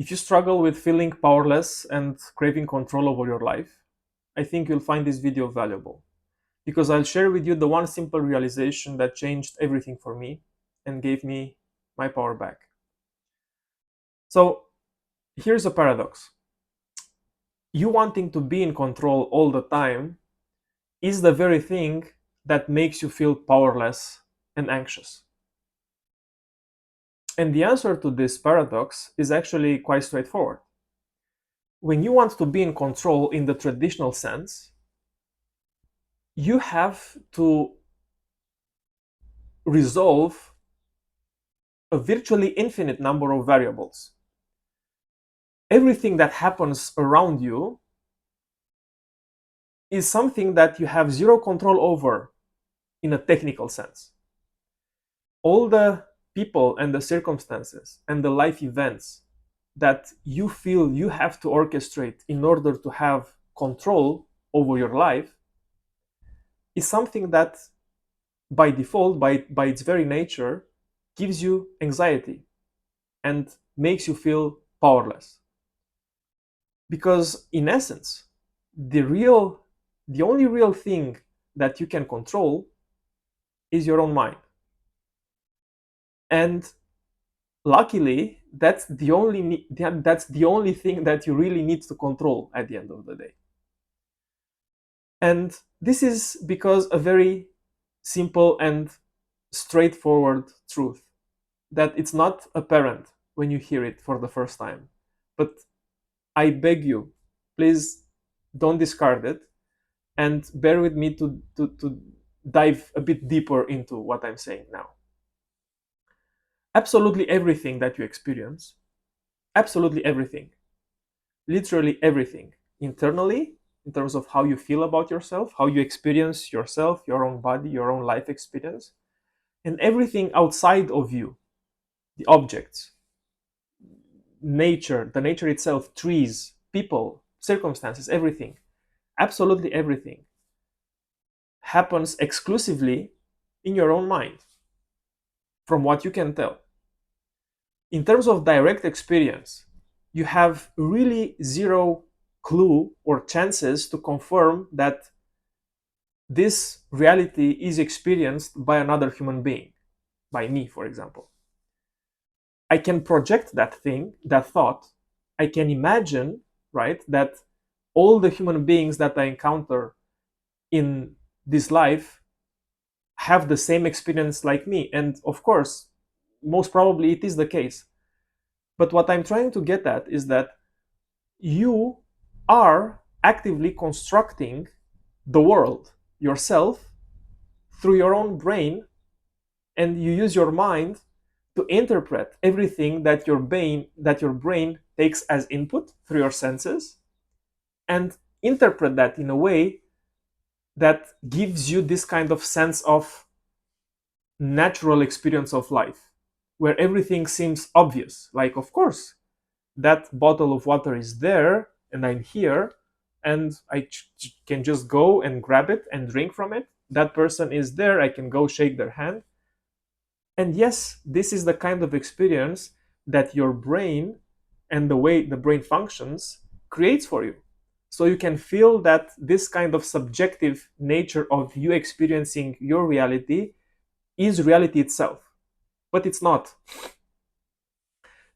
If you struggle with feeling powerless and craving control over your life, I think you'll find this video valuable because I'll share with you the one simple realization that changed everything for me and gave me my power back. So here's a paradox. You wanting to be in control all the time is the very thing that makes you feel powerless and anxious. And the answer to this paradox is actually quite straightforward. When you want to be in control in the traditional sense, you have to resolve a virtually infinite number of variables. Everything that happens around you is something that you have zero control over in a technical sense. All the people and the circumstances and the life events that you feel you have to orchestrate in order to have control over your life is something that by default, by its very nature, gives you anxiety and makes you feel powerless. Because in essence, the only real thing that you can control is your own mind. And luckily, that's the only thing that you really need to control at the end of the day. And this is because a very simple and straightforward truth that it's not apparent when you hear it for the first time. But I beg you, please don't discard it and bear with me to dive a bit deeper into what I'm saying now. Absolutely everything that you experience, absolutely everything, literally everything, internally, in terms of how you feel about yourself, how you experience yourself, your own body, your own life experience, and everything outside of you, the objects, nature, the nature itself, trees, people, circumstances, everything, absolutely everything happens exclusively in your own mind, from what you can tell. In terms of direct experience, you have really zero clue or chances to confirm that this reality is experienced by another human being, by me, for example. I can project that thing, that thought. I can imagine, right, that all the human beings that I encounter in this life have the same experience like me. And of course, most probably it is the case. But what I'm trying to get at is that you are actively constructing the world yourself through your own brain, and you use your mind to interpret everything that your brain takes as input through your senses and interpret that in a way that gives you this kind of sense of natural experience of life, where everything seems obvious. Like, of course, that bottle of water is there, and I'm here, and I can just go and grab it and drink from it. That person is there, I can go shake their hand. And yes, this is the kind of experience that your brain and the way the brain functions creates for you. So you can feel that this kind of subjective nature of you experiencing your reality is reality itself. But it's not.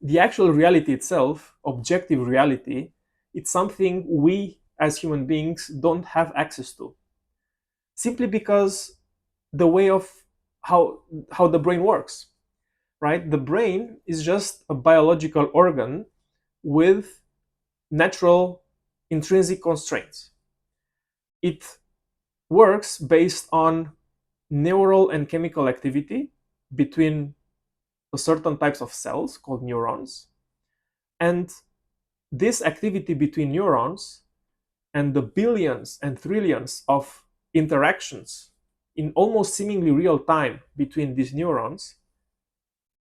The actual reality itself, objective reality, it's something we as human beings don't have access to. Simply because the way of how the brain works, right? The brain is just a biological organ with natural intrinsic constraints. It works based on neural and chemical activity between certain types of cells called neurons. And this activity between neurons and the billions and trillions of interactions in almost seemingly real time between these neurons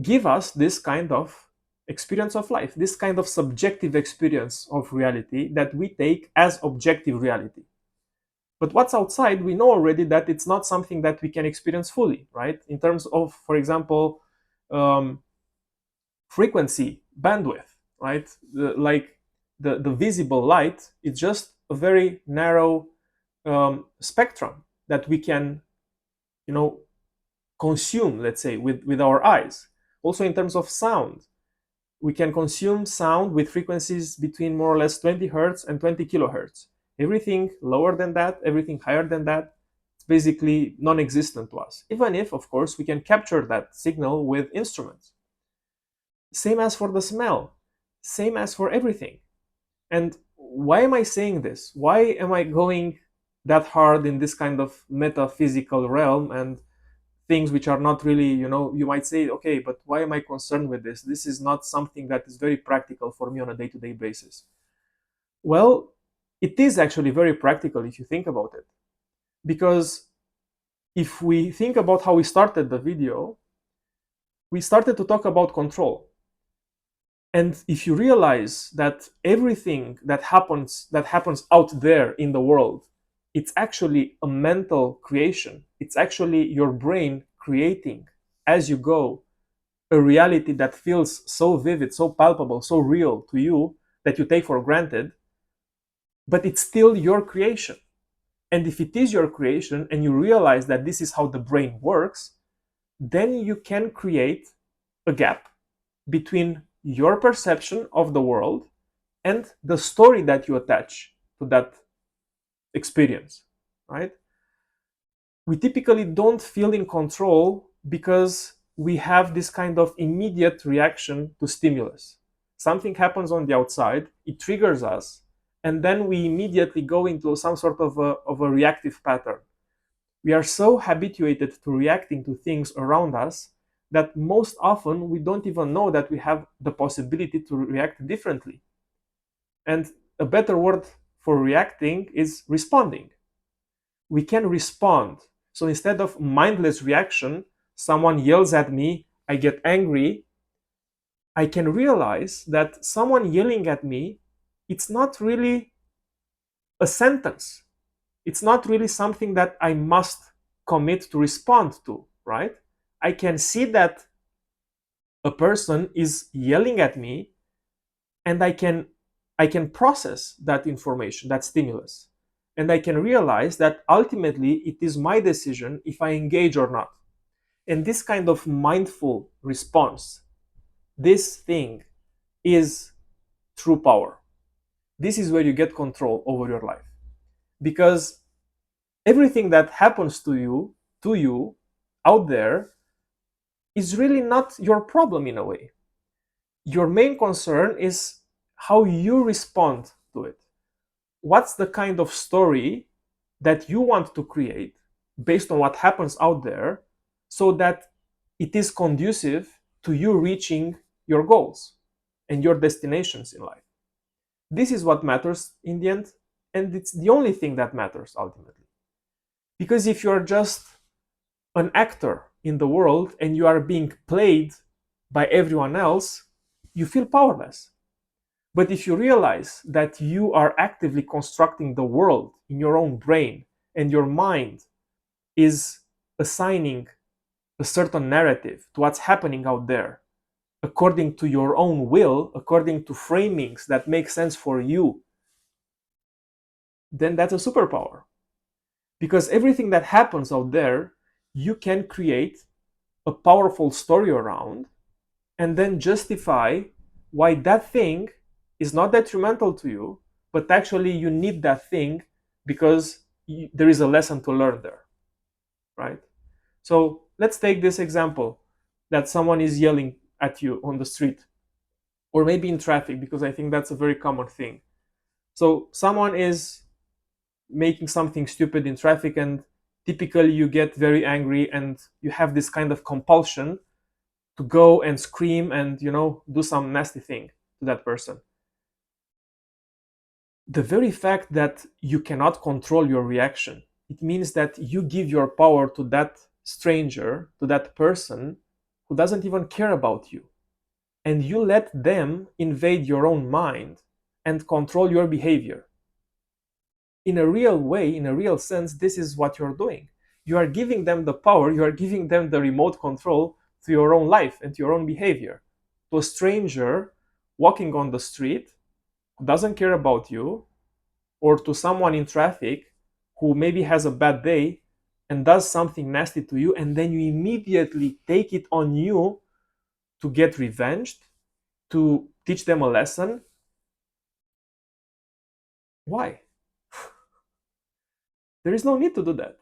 give us this kind of experience of life, this kind of subjective experience of reality that we take as objective reality. But what's outside, we know already that it's not something that we can experience fully, right? In terms of, for example, frequency, bandwidth. right? Like the visible light, it's just a very narrow spectrum that we can, you know, consume, let's say, with our eyes. Also, in terms of sound, we can consume sound with frequencies between more or less 20 hertz and 20 kilohertz. Everything lower than that, everything higher than that, it's basically non-existent to us. Even if, of course, we can capture that signal with instruments. Same as for the smell, same as for everything. And why am I saying this? Why am I going that hard in this kind of metaphysical realm and things which are not really, you might say, okay, but why am I concerned with this? This is not something that is very practical for me on a day-to-day basis. Well, it is actually very practical if you think about it. Because if we think about how we started the video, we started to talk about control. And if you realize that everything that happens out there in the world, it's actually a mental creation. It's actually your brain creating as you go a reality that feels so vivid, so palpable, so real to you that you take for granted, but it's still your creation. And if it is your creation and you realize that this is how the brain works, then you can create a gap between your perception of the world and the story that you attach to that experience, right? We typically don't feel in control because we have this kind of immediate reaction to stimulus. Something happens on the outside, it triggers us, and then we immediately go into some sort of a reactive pattern. We are so habituated to reacting to things around us that most often we don't even know that we have the possibility to react differently. And a better word for reacting is responding. We can respond. So instead of mindless reaction, someone yells at me, I get angry, I can realize that someone yelling at me, it's not really a sentence. It's not really something that I must commit to respond to, right? I can see that a person is yelling at me, and I can process that information, that stimulus, and I can realize that ultimately it is my decision if I engage or not. And this kind of mindful response, this thing is true power. This is where you get control over your life, because everything that happens to you out there is really not your problem in a way. Your main concern is how you respond to it. What's the kind of story that you want to create based on what happens out there, so that it is conducive to you reaching your goals and your destinations in life? This is what matters in the end, and it's the only thing that matters ultimately. Because if you're just an actor in the world and you are being played by everyone else, you feel powerless. But if you realize that you are actively constructing the world in your own brain, and your mind is assigning a certain narrative to what's happening out there according to your own will, according to framings that make sense for you, then that's a superpower. Because everything that happens out there, you can create a powerful story around, and then justify why that thing is not detrimental to you, but actually you need that thing because there is a lesson to learn there, right? So let's take this example, that someone is yelling at you on the street, or maybe in traffic, because I think that's a very common thing. So someone is making something stupid in traffic, and typically you get very angry and you have this kind of compulsion to go and scream and do some nasty thing to that person. The very fact that you cannot control your reaction, it means that you give your power to that stranger, to that person who doesn't even care about you, and you let them invade your own mind and control your behavior. In a real way, in a real sense, this is what you're doing. You are giving them the power, you are giving them the remote control to your own life and to your own behavior, to a stranger walking on the street who doesn't care about you, or to someone in traffic who maybe has a bad day and does something nasty to you, and then you immediately take it on you to get revenged, to teach them a lesson. Why? There is no need to do that.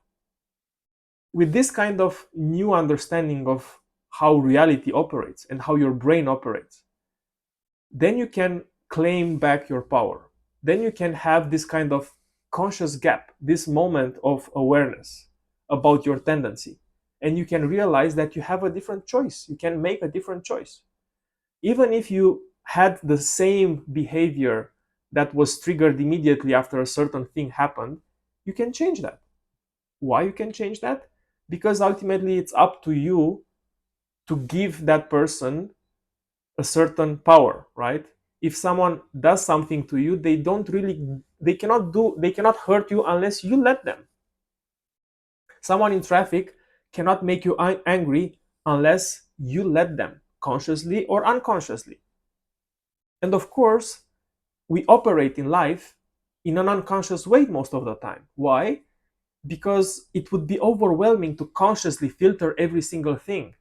With this kind of new understanding of how reality operates and how your brain operates, then you can claim back your power. Then you can have this kind of conscious gap, this moment of awareness about your tendency. And you can realize that you have a different choice. You can make a different choice. Even if you had the same behavior that was triggered immediately after a certain thing happened, you can change that. Why you can change that? Because ultimately it's up to you to give that person a certain power, right? If someone does something to you, they cannot hurt you unless you let them. Someone in traffic cannot make you angry unless you let them, consciously or unconsciously. And of course, we operate in life in an unconscious way most of the time. Why? Because it would be overwhelming to consciously filter every single thing.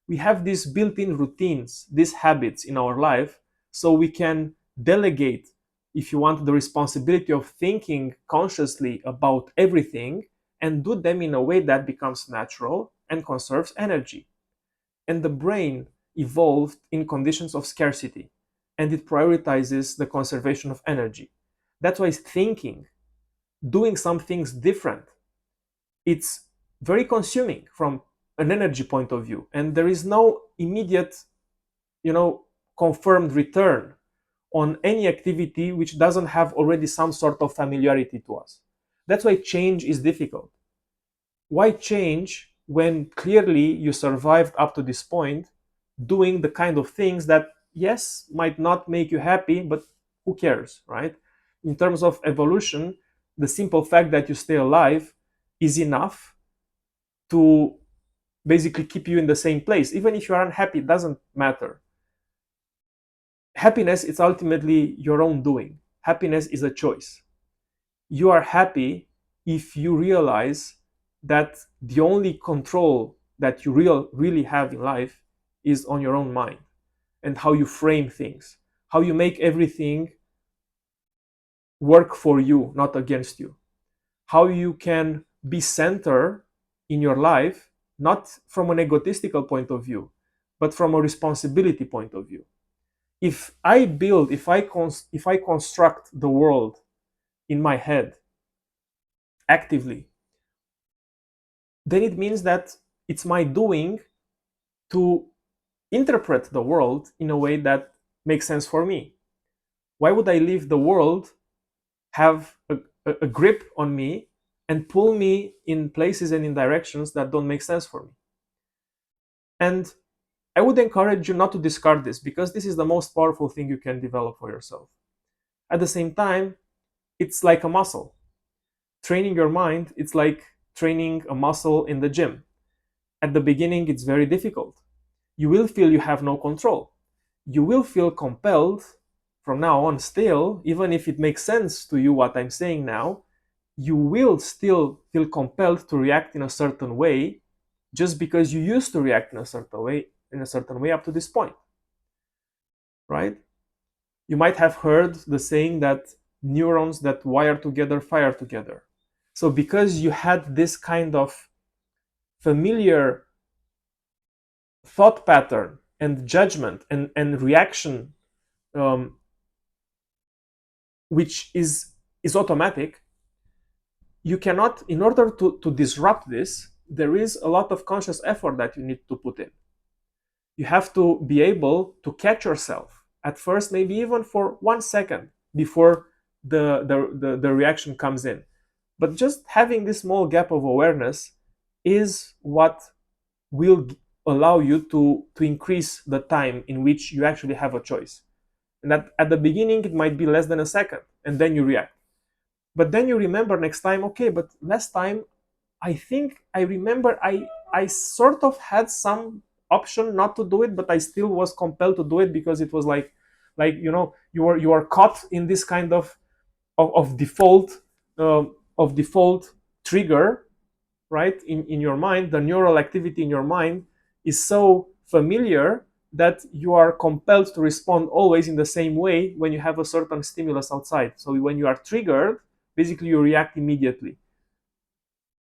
We have these built-in routines, these habits in our life, so we can delegate, if you want, the responsibility of thinking consciously about everything and do them in a way that becomes natural and conserves energy. And the brain evolved in conditions of scarcity, and it prioritizes the conservation of energy. That's why thinking, doing some things different, it's very consuming from an energy point of view, and there is no immediate, you know, confirmed return on any activity which doesn't have already some sort of familiarity to us. That's why change is difficult. Why change when clearly you survived up to this point doing the kind of things that, yes, might not make you happy, but who cares, right? In terms of evolution, the simple fact that you stay alive is enough to basically keep you in the same place. Even if you are unhappy, it doesn't matter. Happiness is ultimately your own doing. Happiness is a choice. You are happy if you realize that the only control that you really have in life is on your own mind and how you frame things, how you make everything work for you, not against you, how you can be center in your life, not from an egotistical point of view, but from a responsibility point of view. If I construct the world in my head actively, then it means that it's my doing to interpret the world in a way that makes sense for me. Why would I leave the world have a grip on me and pull me in places and in directions that don't make sense for me? And I would encourage you not to discard this, because this is the most powerful thing you can develop for yourself. At the same time, it's like a muscle. Training your mind, it's like training a muscle in the gym. At the beginning, it's very difficult. You will feel you have no control. You will feel compelled from now on still, even if it makes sense to you what I'm saying now, you will still feel compelled to react in a certain way just because you used to react in a certain way up to this point, right? You might have heard the saying that neurons that wire together fire together. So because you had this kind of familiar thought pattern and judgment and reaction, um, which is automatic, you cannot, in order to disrupt this, there is a lot of conscious effort that you need to put in. You have to be able to catch yourself at first, maybe even for 1 second before the reaction comes in. But just having this small gap of awareness is what will allow you to increase the time in which you actually have a choice. And that at the beginning, it might be less than a second, and then you react. But then you remember next time, okay, but last time, I think I remember I sort of had some option not to do it, but I still was compelled to do it because it was like Like, you are caught in this kind of default, of default trigger, right, in your mind. The neural activity in your mind is so familiar that you are compelled to respond always in the same way when you have a certain stimulus outside. So when you are triggered, basically you react immediately.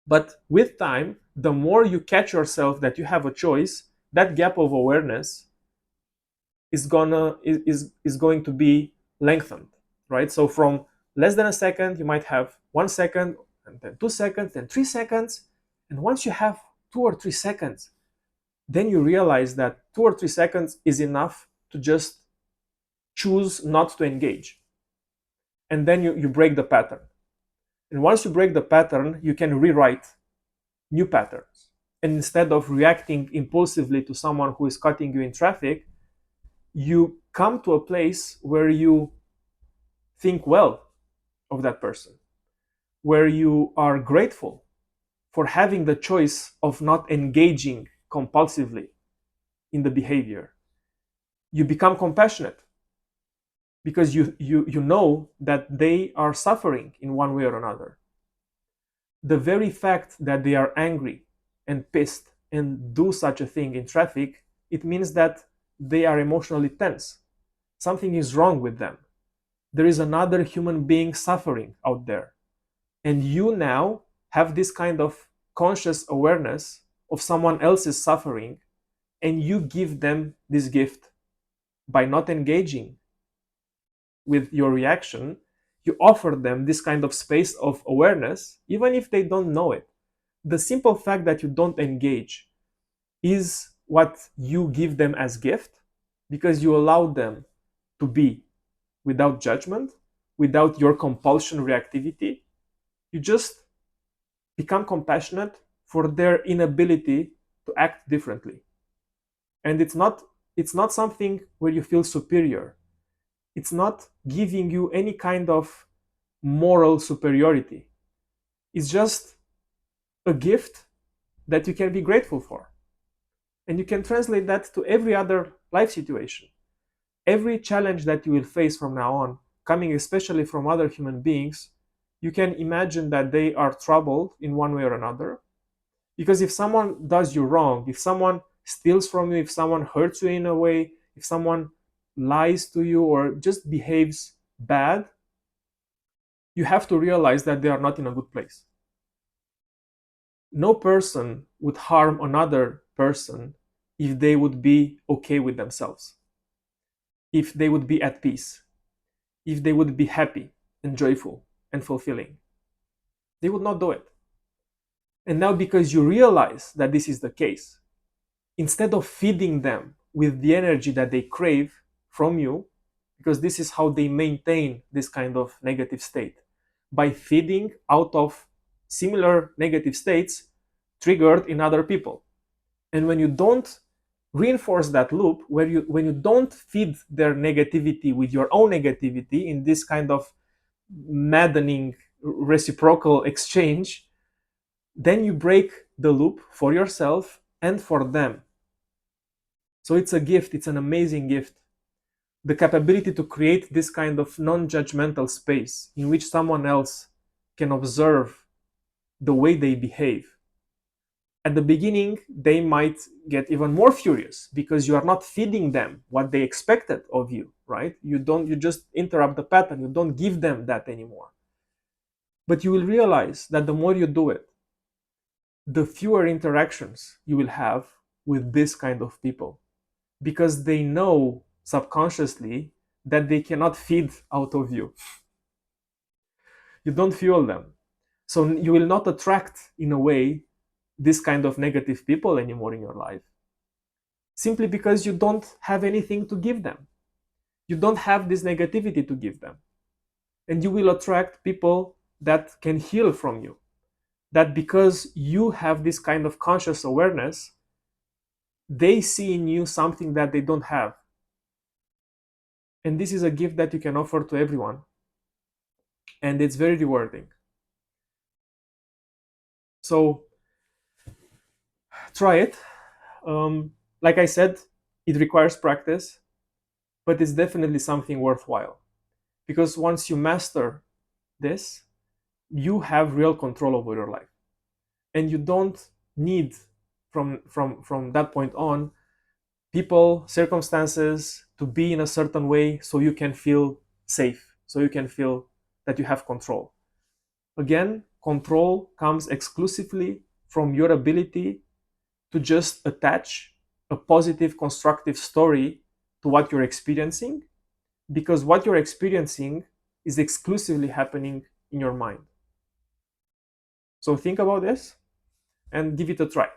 But with time, the more you catch yourself that you have a choice, that gap of awareness is going to be lengthened, right? So from less than a second, you might have 1 second, and then 2 seconds, then 3 seconds. And once you have 2 or 3 seconds, then you realize that 2 or 3 seconds is enough to just choose not to engage. And then you break the pattern. And once you break the pattern, you can rewrite new patterns. And instead of reacting impulsively to someone who is cutting you in traffic, you come to a place where you think well of that person, where you are grateful for having the choice of not engaging compulsively in the behavior. You become compassionate because you know that they are suffering in one way or another. The very fact that they are angry and pissed and do such a thing in traffic, it means that they are emotionally tense. Something is wrong with them. There is another human being suffering out there. And you now have this kind of conscious awareness of someone else's suffering, and you give them this gift by not engaging with your reaction. You offer them this kind of space of awareness, even if they don't know it. The simple fact that you don't engage is what you give them as gift, because you allow them to be without judgment, without your compulsion reactivity. You just become compassionate for their inability to act differently. And it's not something where you feel superior. It's not giving you any kind of moral superiority. It's just a gift that you can be grateful for. And you can translate that to every other life situation. Every challenge that you will face from now on, coming especially from other human beings, you can imagine that they are troubled in one way or another. Because if someone does you wrong, if someone steals from you, if someone hurts you in a way, if someone lies to you or just behaves bad, you have to realize that they are not in a good place. No person would harm another person if they would be okay with themselves, if they would be at peace, if they would be happy and joyful and fulfilling. They would not do it. And now, because you realize that this is the case, instead of feeding them with the energy that they crave from you, because this is how they maintain this kind of negative state, by feeding out of similar negative states triggered in other people. And when you don't reinforce that loop, when you don't feed their negativity with your own negativity in this kind of maddening reciprocal exchange, then you break the loop for yourself and for them. So it's a gift, it's an amazing gift. The capability to create this kind of non-judgmental space in which someone else can observe the way they behave. At the beginning, they might get even more furious because you are not feeding them what they expected of you, right? You just interrupt the pattern, you don't give them that anymore. But you will realize that the more you do it, the fewer interactions you will have with this kind of people, because they know subconsciously that they cannot feed out of you. You don't fuel them. So you will not attract, in a way, this kind of negative people anymore in your life, simply because you don't have anything to give them. You don't have this negativity to give them. And you will attract people that can heal from you. That because you have this kind of conscious awareness, they see in you something that they don't have. And this is a gift that you can offer to everyone. And it's very rewarding. So try it. Like I said, it requires practice, but it's definitely something worthwhile, because once you master this, you have real control over your life, and you don't need, from that point on, people, circumstances to be in a certain way so you can feel safe, so you can feel that you have control. Again, control comes exclusively from your ability to just attach a positive, constructive story to what you're experiencing, because what you're experiencing is exclusively happening in your mind. So think about this and give it a try.